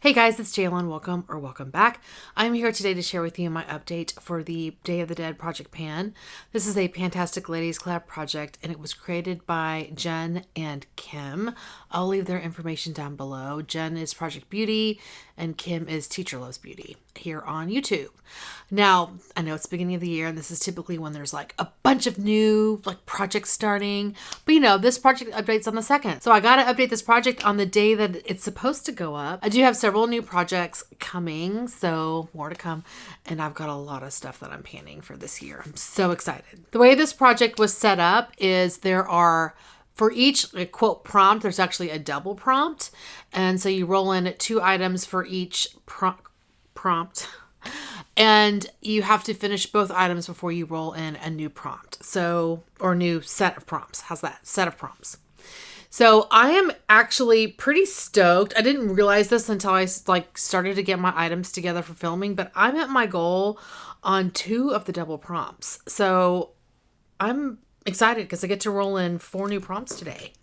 Hey guys, it's Jalen. Welcome back. I'm here today to share with you my update for the Day of the Dead Project Pan. This is a Pantastic Ladies Collab project and it was created by Jenn and Kim. I'll leave their information down below. Jenn is Project Beauty and Kim is Teacher Loves Beauty here on YouTube. Now, I know it's the beginning of the year and this is typically when there's like a bunch of new projects starting, but you know, this project updates on the 2nd. So I got to update this project on the day that it's supposed to go up. I do have several new projects coming, so more to come. And I've got a lot of stuff that I'm panning for this year. I'm so excited. The way this project was set up is there are, for each quote prompt, there's actually a double prompt. And so you roll in 2 items for each prompt. And you have to finish both items before you roll in a new prompt. So, or new set of prompts. How's that? Set of prompts. So I am actually pretty stoked. I didn't realize this until I started to get my items together for filming, but I'm at my goal on 2 of the double prompts. So I'm excited because I get to roll in 4 new prompts today.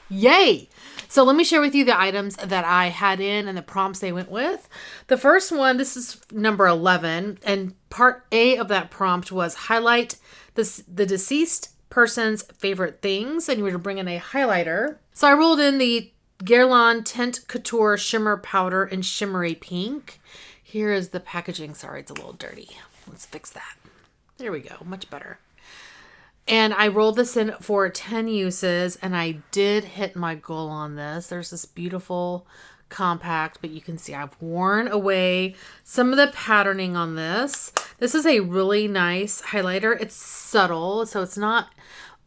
Yay! So let me share with you the items that I had in and the prompts they went with. The first one, this is number 11, and part A of that prompt was highlight the deceased person's favorite things, and you were to bring in a highlighter. So I rolled in the Guerlain Tint Couture Shimmer Powder in Shimmery Pink. Here is the packaging. Sorry, it's a little dirty. Let's fix that. There we go. Much better. And I rolled this in for 10 uses, and I did hit my goal on this. There's this beautiful compact, but you can see I've worn away some of the patterning on this. This is a really nice highlighter. It's subtle, so it's not,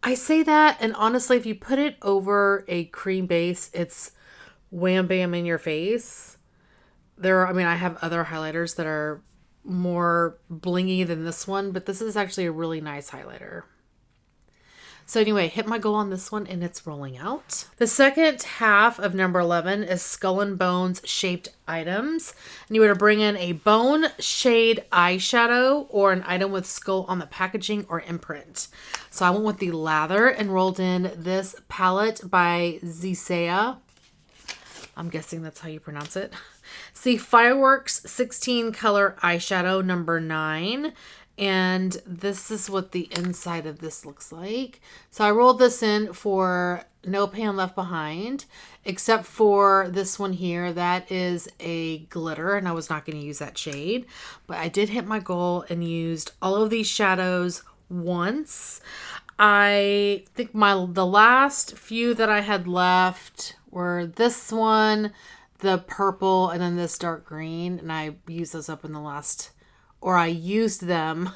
I say that, and honestly, if you put it over a cream base, it's wham bam in your face. I have other highlighters that are more blingy than this one, but this is actually a really nice highlighter. So anyway, hit my goal on this one and it's rolling out. The second half of number 11 is Skull and Bones shaped items. And you were to bring in a bone shade eyeshadow or an item with skull on the packaging or imprint. So I went with the lather and rolled in this palette by Zisea. I'm guessing that's how you pronounce it. See, Fireworks 16 color eyeshadow number 9. And this is what the inside of this looks like. So I rolled this in for no pan left behind, except for this one here. That is a glitter, and I was not going to use that shade. But I did hit my goal and used all of these shadows once. I think the last few that I had left were this one, the purple, and then this dark green. And I used those up in the last... I used them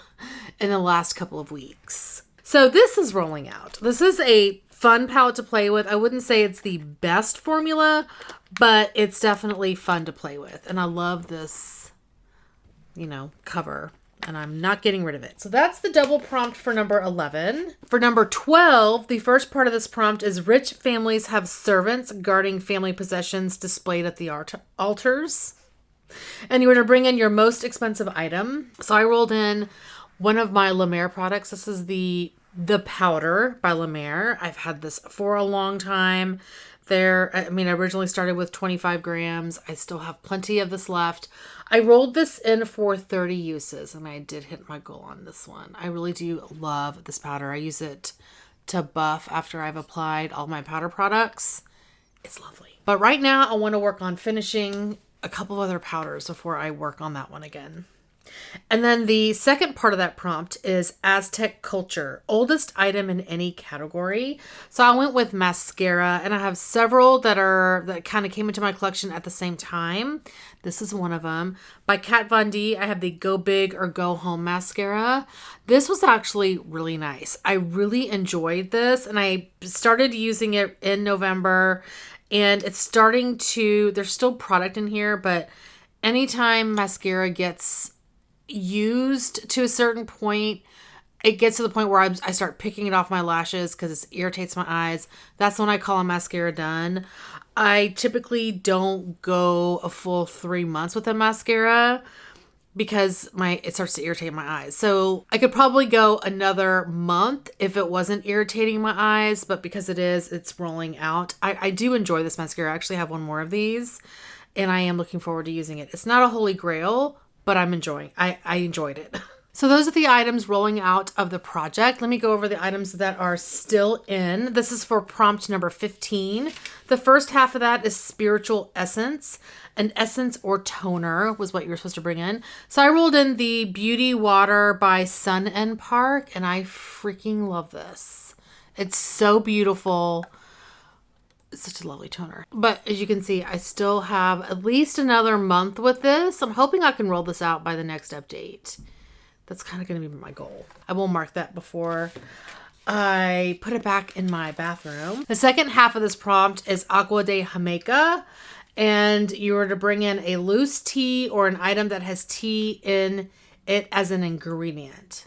in the last couple of weeks. So this is rolling out. This is a fun palette to play with. I wouldn't say it's the best formula, but it's definitely fun to play with. And I love this, cover. And I'm not getting rid of it. So that's the double prompt for number 11. For number 12, the first part of this prompt is rich families have servants guarding family possessions displayed at the altars. And you were to bring in your most expensive item. So I rolled in one of my La Mer products. This is the powder by La Mer. I've had this for a long time. I originally started with 25 grams. I still have plenty of this left. I rolled this in for 30 uses and I did hit my goal on this one. I really do love this powder. I use it to buff after I've applied all my powder products. It's lovely. But right now I want to work on finishing a couple other powders before I work on that one again. And then the second part of that prompt is Aztec culture, oldest item in any category. So I went with mascara, and I have several that kind of came into my collection at the same time. This is one of them. By Kat Von D, I have the Go Big or Go Home mascara. This was actually really nice. I really enjoyed this, and I started using it in November. And it's starting to, there's still product in here, but anytime mascara gets used to a certain point, it gets to the point where I start picking it off my lashes because it irritates my eyes. That's when I call a mascara done. I typically don't go a full 3 months with a mascara because it starts to irritate my eyes. So I could probably go another month if it wasn't irritating my eyes, but because it's rolling out. I do enjoy this mascara. I actually have one more of these and I am looking forward to using it. It's not a holy grail, but I enjoyed it. So those are the items rolling out of the project. Let me go over the items that are still in. This is for prompt number 15. The first half of that is spiritual essence. An essence or toner was what you were supposed to bring in. So I rolled in the Beauty Water by Sun and Park, and I freaking love this. It's so beautiful. It's such a lovely toner. But as you can see, I still have at least another month with this. I'm hoping I can roll this out by the next update. That's kind of going to be my goal. I will mark that before I put it back in my bathroom. The second half of this prompt is Agua de Jamaica. And you are to bring in a loose tea or an item that has tea in it as an ingredient.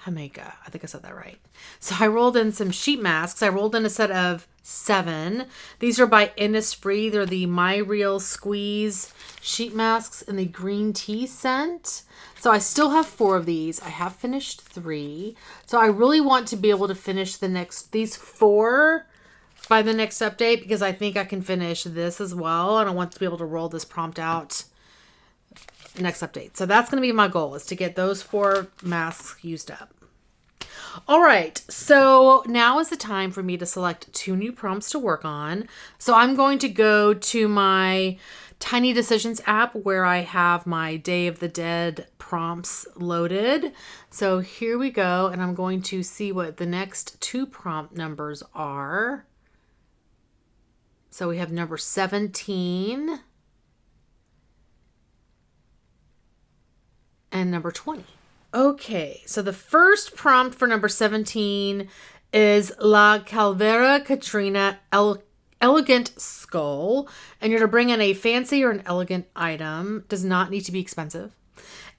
Jamaica. I think I said that right. So I rolled in some sheet masks. I rolled in a set of 7. These are by Innisfree. They're the My Real Squeeze sheet masks in the green tea scent. So I still have 4 of these. I have finished 3. So I really want to be able to finish these 4 by the next update, because I think I can finish this as well. And I want to be able to roll this prompt out next update. So that's going to be my goal, is to get those 4 masks used up. All right, so now is the time for me to select 2 new prompts to work on. So I'm going to go to my Tiny Decisions app where I have my Day of the Dead prompts loaded. So here we go, and I'm going to see what the next 2 prompt numbers are. So we have number 17 and number 20. Okay, so the first prompt for number 17 is La Calvera Katrina Elegant Skull. And you're to bring in a fancy or an elegant item. Does not need to be expensive.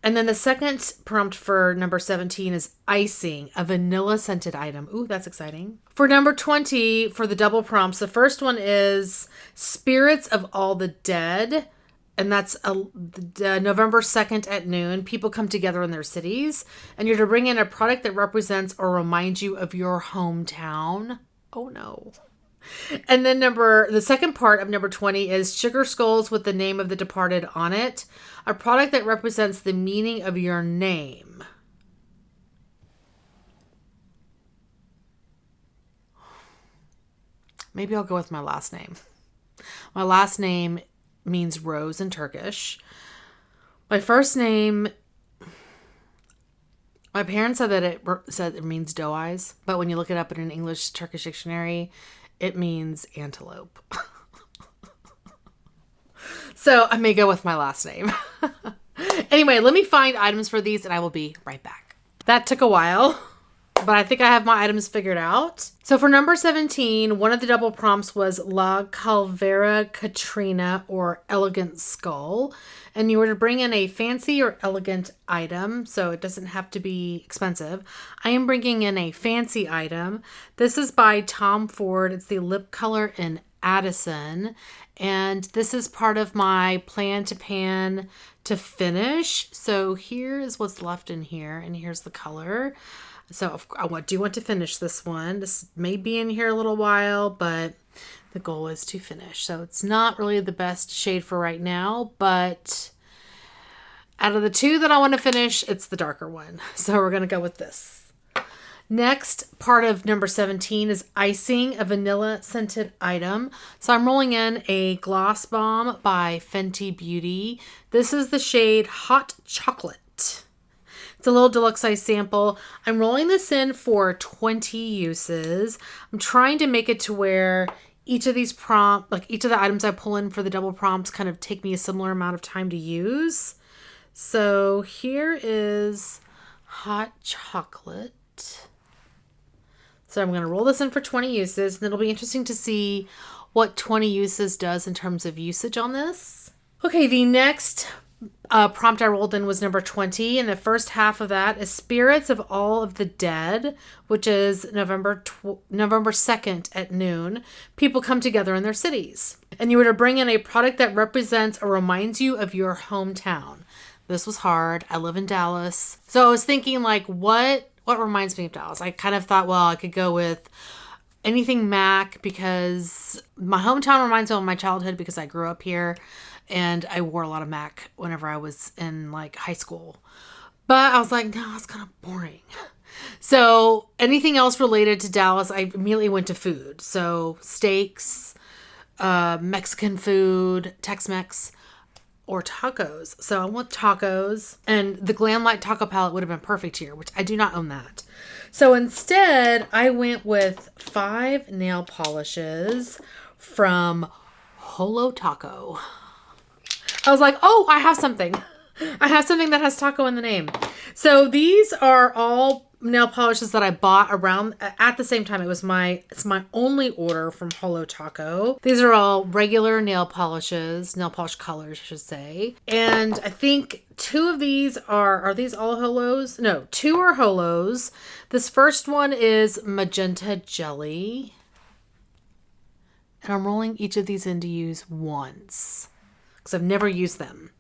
And then the second prompt for number 17 is icing, a vanilla scented item. Ooh, that's exciting. For number 20, for the double prompts, the first one is Spirits of All the Dead. And that's November 2nd at noon. People come together in their cities. And you're to bring in a product that represents or reminds you of your hometown. Oh, no. And then the second part of number 20 is Sugar Skulls with the name of the departed on it. A product that represents the meaning of your name. Maybe I'll go with my last name. My last name means rose in Turkish. My first name, my parents said that it means doe eyes, but when you look it up in an English Turkish dictionary, it means antelope. So I may go with my last name. Anyway, let me find items for these and I will be right back. That took a while, but I think I have my items figured out. So for number 17, one of the double prompts was La Calvera Katrina or Elegant Skull. And you were to bring in a fancy or elegant item, so it doesn't have to be expensive. I am bringing in a fancy item. This is by Tom Ford. It's the lip color in Addison. And this is part of my plan to pan to finish. So here is what's left in here. And here's the color. So I do want to finish this one. This may be in here a little while, but the goal is to finish. So it's not really the best shade for right now, but out of the 2 that I want to finish, it's the darker one. So we're going to go with this. Next part of number 17 is icing, a vanilla scented item. So I'm rolling in a Gloss Bomb by Fenty Beauty. This is the shade Hot Chocolate. It's a little deluxe size sample. I'm rolling this in for 20 uses. I'm trying to make it to where each of these each of the items I pull in for the double prompts kind of take me a similar amount of time to use. So here is Hot Chocolate. So I'm going to roll this in for 20 uses, and it'll be interesting to see what 20 uses does in terms of usage on this. Okay, the next prompt I rolled in was number 20, and the first half of that is Spirits of All of the Dead, which is November 2nd at noon. People come together in their cities. And you were to bring in a product that represents or reminds you of your hometown. This was hard. I live in Dallas. So I was thinking, like, what reminds me of Dallas? I kind of thought, well, I could go with anything Mac because my hometown reminds me of my childhood because I grew up here. and I wore a lot of MAC whenever I was in like high school. But I was like, no, it's kind of boring. So anything else related to Dallas, I immediately went to food. So steaks, Mexican food, Tex-Mex, or tacos. So I went tacos, and the Glam Light taco palette would have been perfect here, which I do not own that. So instead, I went with 5 nail polishes from Holo Taco. I was like, oh, I have something. I have something that has taco in the name. So these are all nail polishes that I bought around at the same time. It's my only order from Holo Taco. These are all regular nail polishes, nail polish colors, I should say. And I think 2 of these are these all Holos? No, 2 are Holos. This first one is Magenta Jelly. And I'm rolling each of these in to use once, because I've never used them.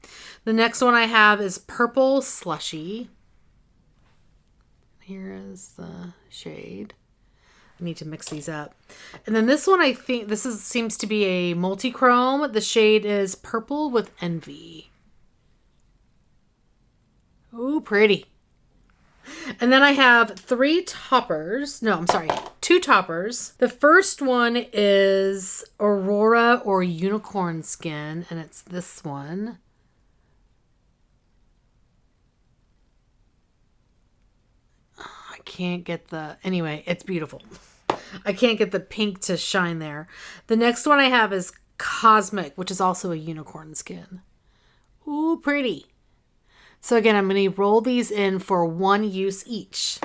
The next one I have is Purple Slushy. Here is the shade. I need to mix these up. And then this one, I think seems to be a multi-chrome. The shade is Purple with Envy. Ooh, pretty. And then I have 2 toppers. The first one is Aurora or Unicorn Skin, and it's this one. I can't get anyway, it's beautiful. I can't get the pink to shine there. The next one I have is Cosmic, which is also a unicorn skin. Ooh, pretty. So again, I'm going to roll these in for 1 use each.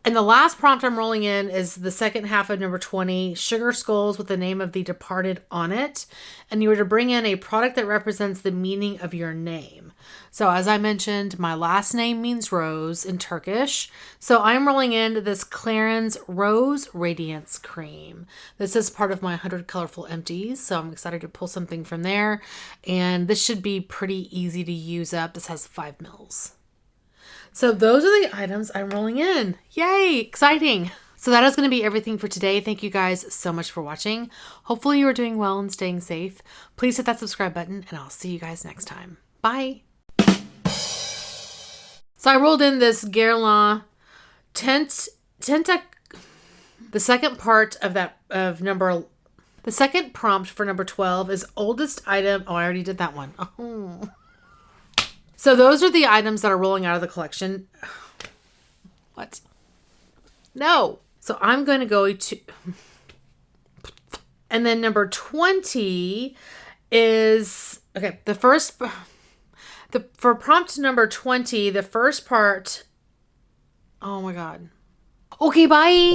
And the last prompt I'm rolling in is the second half of number 20, Sugar Skulls with the name of the departed on it. And you were to bring in a product that represents the meaning of your name. So as I mentioned, my last name means rose in Turkish. So I'm rolling in this Clarins Rose Radiance Cream. This is part of my 100 Colorful Empties. So I'm excited to pull something from there. And this should be pretty easy to use up. This has 5 mils. So those are the items I'm rolling in. Yay, exciting. So that is going to be everything for today. Thank you guys so much for watching. Hopefully you are doing well and staying safe. Please hit that subscribe button and I'll see you guys next time. Bye. So I rolled in this Guerlain the second part of the second prompt for number 12 is oldest item. Oh, I already did that one. Oh. So those are the items that are rolling out of the collection. What? No. So I'm going to go to... And then number 20 is... Okay, for prompt number 20, the first part... Oh my God. Okay, bye.